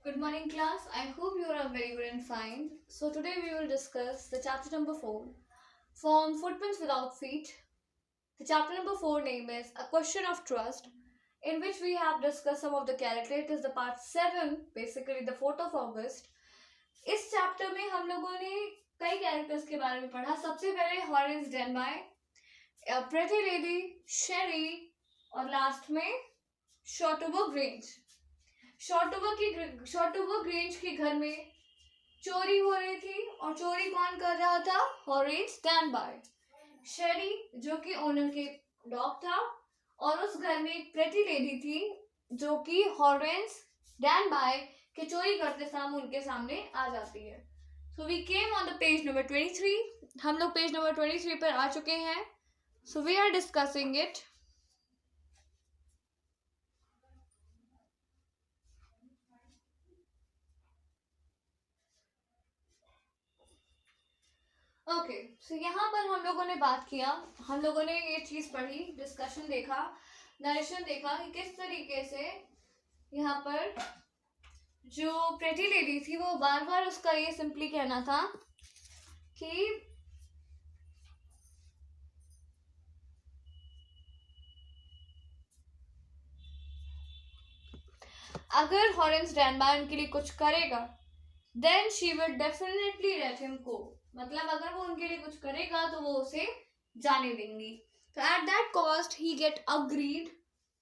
Good morning, class. I hope you are very good and fine. So, today we will discuss the chapter number 4 from Footprints Without Feet. The chapter number 4 name is A Question of Trust, in which we have discussed some of the characters. It is the part 7, basically the 4th of August. इस chapter में हम लोगों ने कई characters के बारे में पढ़ा. सबसे पहले हॉरेंस डेनबाय, प्रेटी लेडी, शेरी और लास्ट में शॉर्टोवर ग्रेंज. शॉर्टोवर ग्रेंज के घर में चोरी हो रही थी और चोरी कौन कर रहा था? हॉरेंस डेनबाय. शेरी जो कि ओनर के डॉग था और उस घर में एक प्रेटी लेडी थी जो कि हॉरेंस डेनबाय के चोरी करते समय उनके सामने आ जाती है. So we came on the page number 23. हम लोग पेज नंबर 23 पर आ चुके हैं. So we are discussing it. Okay, so यहाँ पर हम लोगों ने बात किया, हम लोगों ने ये चीज पढ़ी, डिस्कशन देखा, नरेशन देखा कि किस तरीके से यहाँ पर जो प्रेटी लेडी थी वो बार बार उसका ये सिंपली कहना था कि अगर हॉरेंस डेनबाय उनके लिए कुछ करेगा then she will definitely let him go. मतलब अगर वो उनके लिए कुछ करेगा तो वो उसे जाने देंगी. तो at that cost he get agreed.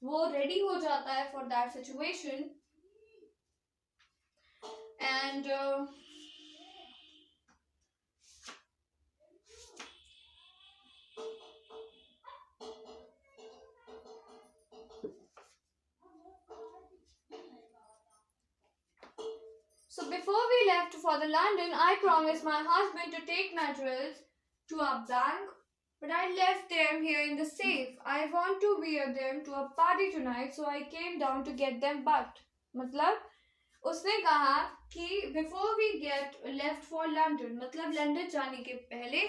वो रेडी हो जाता है for that situation. And so before we left for the London, I promised my husband to take my jewels to a bank, but I left them here in the safe. I want to wear them to a party tonight, so I came down to get them back. मतलब उसने कहा कि before we get left for London, मतलब London जाने के पहले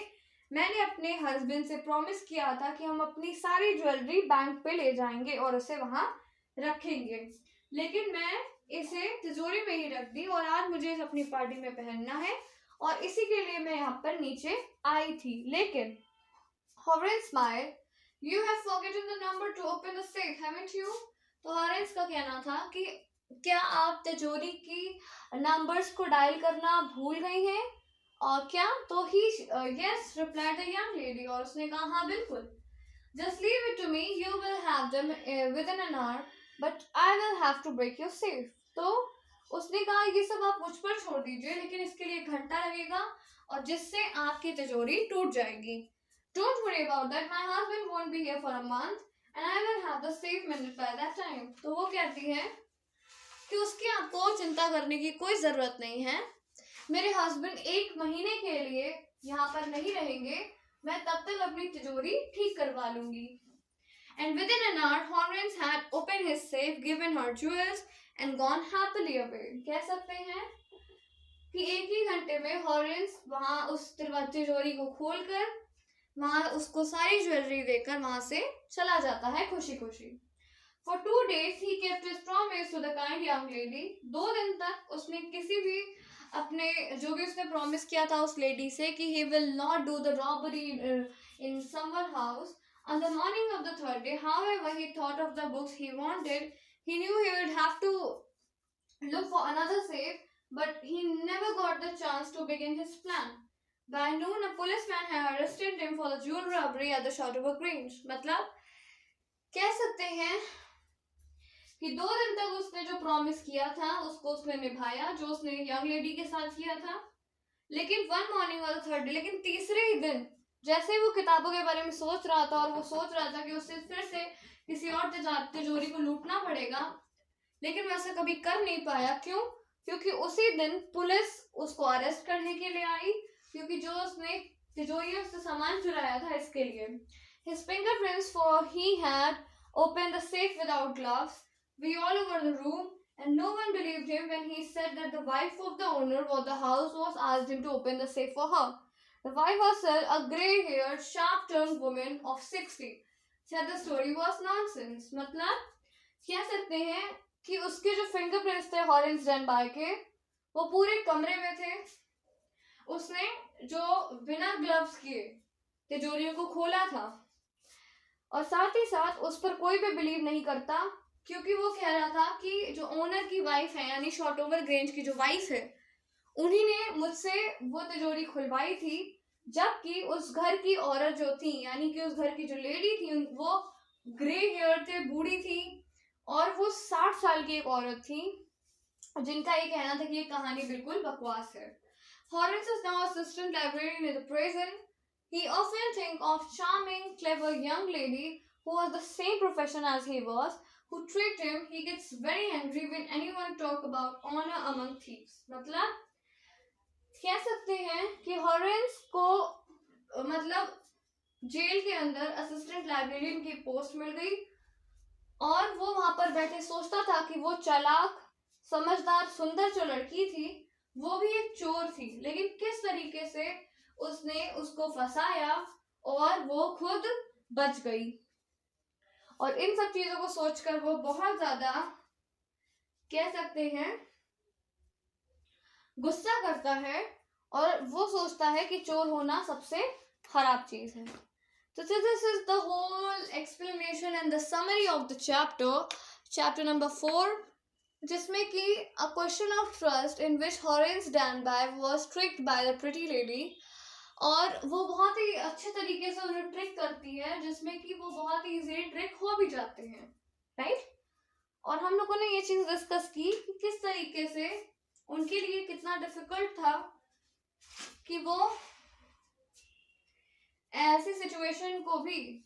मैंने अपने हस्बैंड से प्रॉमिस किया था कि हम अपनी सारी ज्वेलरी बैंक पे ले जाएंगे और उसे वहां रखेंगे, लेकिन मैं इसे तिजोरी में ही रख दी और आज मुझे इसे अपनी पार्टी में पहनना है और इसी के लिए मैं यहाँ पर नीचे आई थी. लेकिन Horence smile, you have forgotten the number to open the safe, haven't you? तो हॉरेंस का कहना था कि क्या आप तिजोरी की नंबर्स को डायल करना भूल गई हैं और क्या? तो he yes replied the young lady. और उसने कहा हाँ बिल्कुल. Just leave it to me, you will have them within an hour, but I will have to break your safe. तो उसने कहा ये सब आप मुझ पर छोड़ दीजिए, लेकिन इसके लिए 1 घंटा लगेगा और जिससे आपकी तिजोरी टूट जाएगी. Don't worry about that, my husband won't be here for a month and I will have the safe minute by that time. तो वो कहती है कि उसकी आपको चिंता करने की कोई जरूरत नहीं है. मेरे हस्बैंड 1 महीने के लिए यहाँ पर नहीं रहेंगे, मैं तब तक अपनी तिजोरी ठीक करवा लूंगी. And within an hour, Horrence had opened his safe, given her jewels, and gone happily away. कह सकते हैं कि 1 ही घंटे में हॉरेंस वहां उस तिजोरी को खोलकर वहां उसको सारी ज्वेलरी देकर वहां से चला जाता है खुशी खुशी। For 2 days he kept his promise to the kind young lady. 2 दिन तक उसने किसी भी अपने जो भी उसने प्रॉमिस किया था उस लेडी से कि he will not do the robbery in someone's house. On the morning of the third day, however, he thought of the books he wanted. He knew he would have to look for another safe, but he never got the chance to begin his plan. By noon, a policeman had arrested him for the jewel robbery at the Shotover Grange. मतलब कह सकते हैं कि 2 दिन तक उसने जो promise किया था उसको उसने निभाया, जो उसने यंग लेडी के साथ किया था। लेकिन वन मॉर्निंग वाला थर्ड डे, लेकिन तीसरे ही दिन जैसे ही वो किताबों के बारे में सोच रहा था और वो सोच रहा था कि उसे फिर से किसी और तिजोरी को लूटना पड़ेगा, लेकिन वैसा कभी कर नहीं पाया। क्यों? क्योंकि उसी दिन पुलिस उसको अरेस्ट करने के लिए आई, क्योंकि जो उसने तिजोरी में उससे सामान चुराया था इसके लिए। His fingerprints, for he had opened the safe without gloves, were all over the room, and no one believed him when he said that the wife of the owner of the house was asked him to open the safe for her. The wife herself, a grey-haired, sharp-tongued woman of 60, said the story was nonsense. मतलब कह सकते हैं कि उसके जो fingerprints थे हॉरेंस डेनबाय के, वो पूरे कमरे में थे। उसने जो बिना ग्लव्स किए तिजोरियों को खोला था, और साथ ही साथ उस पर कोई भी बिलीव नहीं करता, क्योंकि वो कह रहा था कि जो ओनर की वाइफ है, यानी शॉटओवर ग्रेंज की जो वाइफ है, उन्हीं ने मुझसे वो तिजोरी खुलवाई थी, जबकि उस घर की औरत जो थी, यानी कि उस घर की जो लेडी थी, वो ग्रे हेयर थे, बूढ़ी थी, और वो 60 साल की एक औरत थी, जिनका ये कहना था कि ये कहानी बिल्कुल बकवास है। Horace is now assistant librarian in the prison. He often thinks of charming, clever young lady who was the same profession as he was, who tricked him. He gets very angry when anyone talk about honor among thieves. मतलब कह सकते हैं कि हॉरेंस को मतलब jail के अंदर assistant librarian की पोस्ट मिल गई, और वो वहां पर बैठे सोचता था कि वो चालाक, समझदार, सुंदर जो लड़की थी वो भी एक चोर थी, लेकिन किस तरीके से उसने उसको फंसाया और वो खुद बच गई। और इन सब चीजों को सोचकर वो बहुत ज्यादा कह सकते हैं गुस्सा करता है, और वो सोचता है कि चोर होना सबसे खराब चीज है। So this is the whole explanation and the summary of the chapter number 4, जिसमें कि a question of trust in which Horace Danby was tricked by the pretty lady, और वो बहुत ही अच्छे तरीके से उन्हें ट्रिक करती है, जिसमें कि वो बहुत ही इजीली ट्रिक हो भी जाते हैं, राइट। और हम लोगों ने ये चीज डिस्कस की कि किस तरीके से उनके लिए कितना डिफिकल्ट था कि वो ऐसी सिचुएशन को भी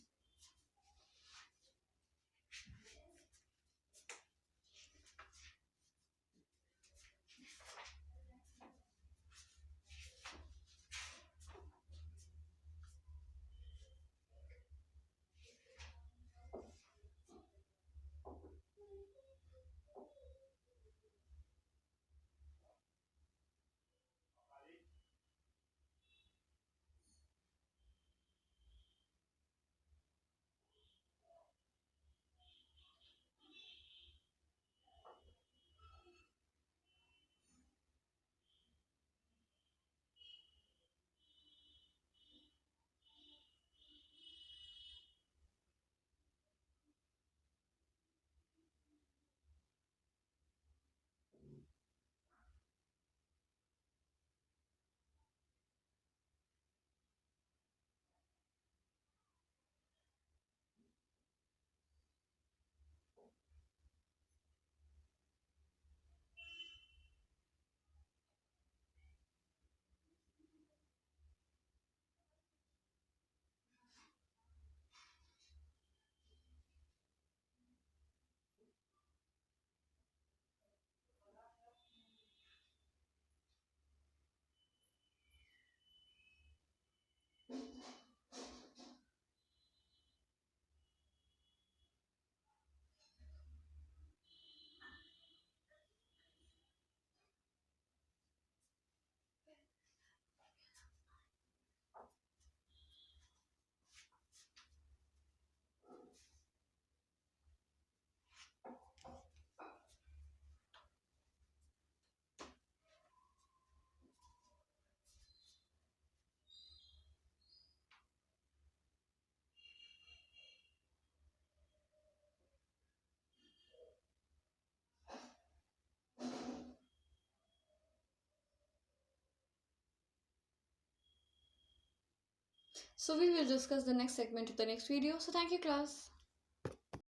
So we will discuss the next segment of the next video. So thank you, class.